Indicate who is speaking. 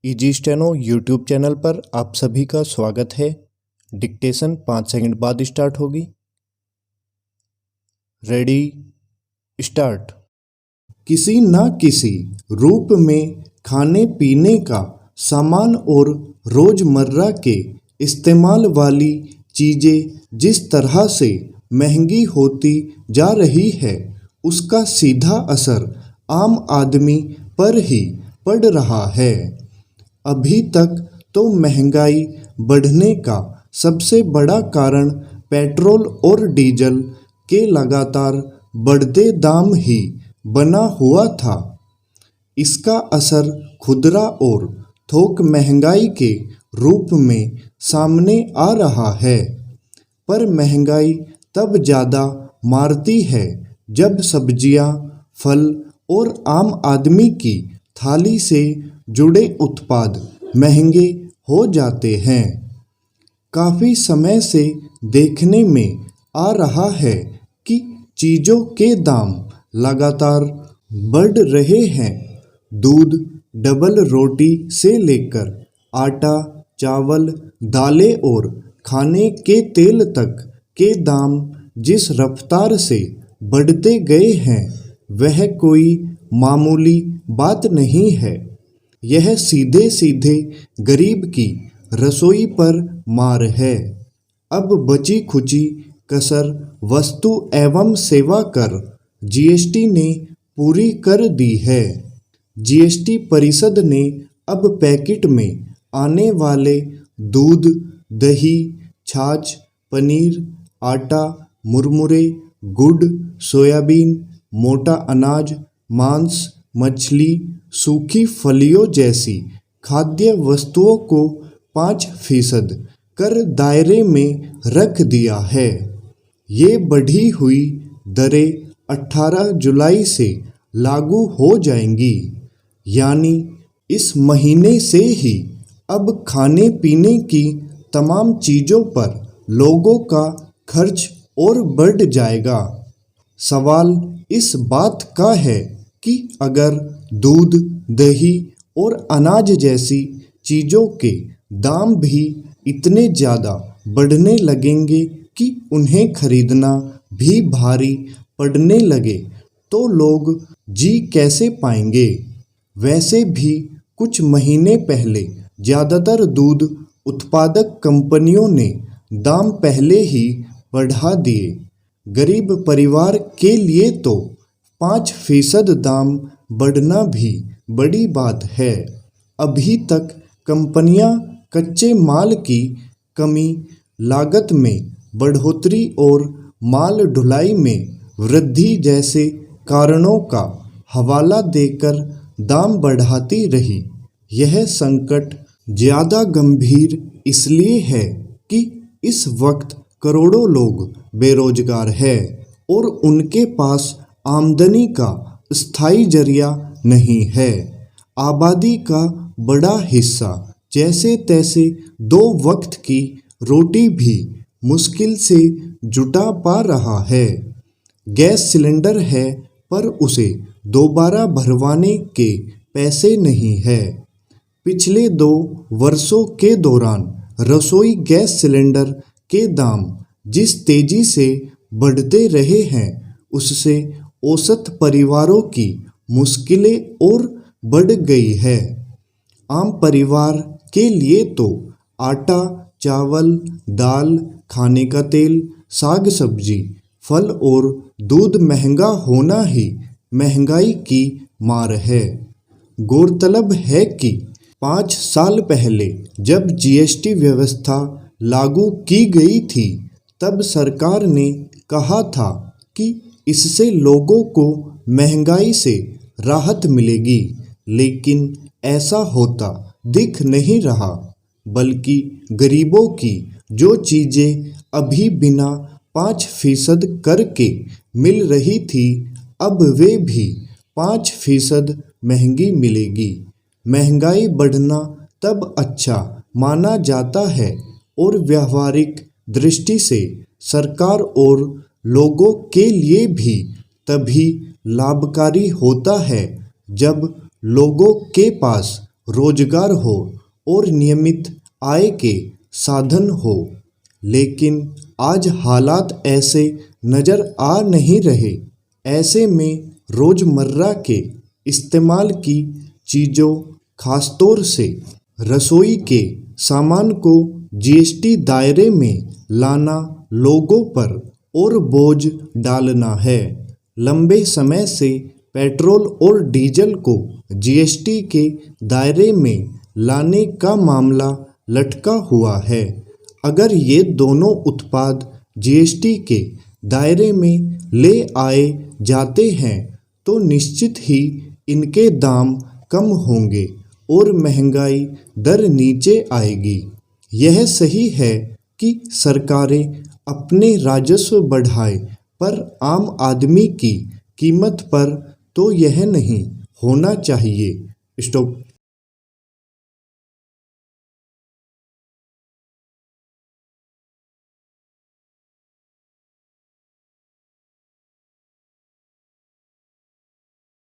Speaker 1: Easy steno YouTube channel पर आप सभी का स्वागत है। डिक्टेशन 5 सेकंड बाद स्टार्ट होगी। Ready start. किसी न किसी रूप में खाने पीने का सामान और रोजमर्रा के इस्तेमाल वाली चीजें जिस तरह से महंगी होती जा रही है, उसका सीधा असर आम आदमी पर ही पड़ रहा है। अभी तक तो महंगाई बढ़ने का सबसे बड़ा कारण पेट्रोल और डीजल के लगातार बढ़ते दाम ही बना हुआ था। इसका असर खुदरा और थोक महंगाई के रूप में सामने आ रहा है। पर महंगाई तब ज़्यादा मारती है जब सब्जियां, फल और आम आदमी की थाली से जुड़े उत्पाद महंगे हो जाते हैं। काफ़ी समय से देखने में आ रहा है कि चीज़ों के दाम लगातार बढ़ रहे हैं। दूध, डबल रोटी से लेकर आटा, चावल, दालें और खाने के तेल तक के दाम जिस रफ्तार से बढ़ते गए हैं, वह कोई मामूली बात नहीं है। यह सीधे सीधे गरीब की रसोई पर मार है। अब बची खुची कसर वस्तु एवं सेवा कर जीएसटी ने पूरी कर दी है। जीएसटी परिषद ने अब पैकेट में आने वाले दूध, दही, छाछ, पनीर, आटा, मुरमुरे, गुड़, सोयाबीन, मोटा अनाज, मांस, मछली, सूखी फलियों जैसी खाद्य वस्तुओं को 5% कर दायरे में रख दिया है। ये बढ़ी हुई दरें 18 जुलाई से लागू हो जाएंगी। यानी इस महीने से ही अब खाने पीने की तमाम चीज़ों पर लोगों का खर्च और बढ़ जाएगा। सवाल इस बात का है कि अगर दूध, दही और अनाज जैसी चीज़ों के दाम भी इतने ज़्यादा बढ़ने लगेंगे कि उन्हें खरीदना भी भारी पड़ने लगे, तो लोग जी कैसे पाएंगे। वैसे भी कुछ महीने पहले ज़्यादातर दूध उत्पादक कंपनियों ने दाम पहले ही बढ़ा दिए। गरीब परिवार के लिए तो 5% दाम बढ़ना भी बड़ी बात है। अभी तक कंपनियां कच्चे माल की कमी, लागत में बढ़ोतरी और माल ढुलाई में वृद्धि जैसे कारणों का हवाला देकर दाम बढ़ाती रही। यह संकट ज़्यादा गंभीर इसलिए है कि इस वक्त करोड़ों लोग बेरोजगार हैं और उनके पास आमदनी का स्थायी जरिया नहीं है। आबादी का बड़ा हिस्सा जैसे तैसे 2 वक्त की रोटी भी मुश्किल से जुटा पा रहा है। गैस सिलेंडर है पर उसे दोबारा भरवाने के पैसे नहीं है। पिछले 2 वर्षों के दौरान रसोई गैस सिलेंडर के दाम जिस तेजी से बढ़ते रहे हैं, उससे औसत परिवारों की मुश्किलें और बढ़ गई है। आम परिवार के लिए तो आटा, चावल, दाल, खाने का तेल, साग सब्जी, फल और दूध महंगा होना ही महंगाई की मार है। गौरतलब है कि 5 साल पहले जब जीएसटी व्यवस्था लागू की गई थी, तब सरकार ने कहा था कि इससे लोगों को महंगाई से राहत मिलेगी, लेकिन ऐसा होता दिख नहीं रहा। बल्कि गरीबों की जो चीज़ें अभी बिना 5% कर के मिल रही थी, अब वे भी 5% महंगी मिलेगी। महंगाई बढ़ना तब अच्छा माना जाता है और व्यावहारिक दृष्टि से सरकार और लोगों के लिए भी तभी लाभकारी होता है जब लोगों के पास रोजगार हो और नियमित आय के साधन हो। लेकिन आज हालात ऐसे नज़र आ नहीं रहे। ऐसे में रोज़मर्रा के इस्तेमाल की चीज़ों, खासतौर से रसोई के सामान को जीएसटी दायरे में लाना लोगों पर और बोझ डालना है। लंबे समय से पेट्रोल और डीजल को जीएसटी के दायरे में लाने का मामला लटका हुआ है। अगर ये दोनों उत्पाद जीएसटी के दायरे में ले आए जाते हैं तो निश्चित ही इनके दाम कम होंगे और महंगाई दर नीचे आएगी। यह सही है कि सरकारें अपने राजस्व बढ़ाएं, पर आम आदमी की कीमत पर तो यह नहीं होना चाहिए। स्टॉप।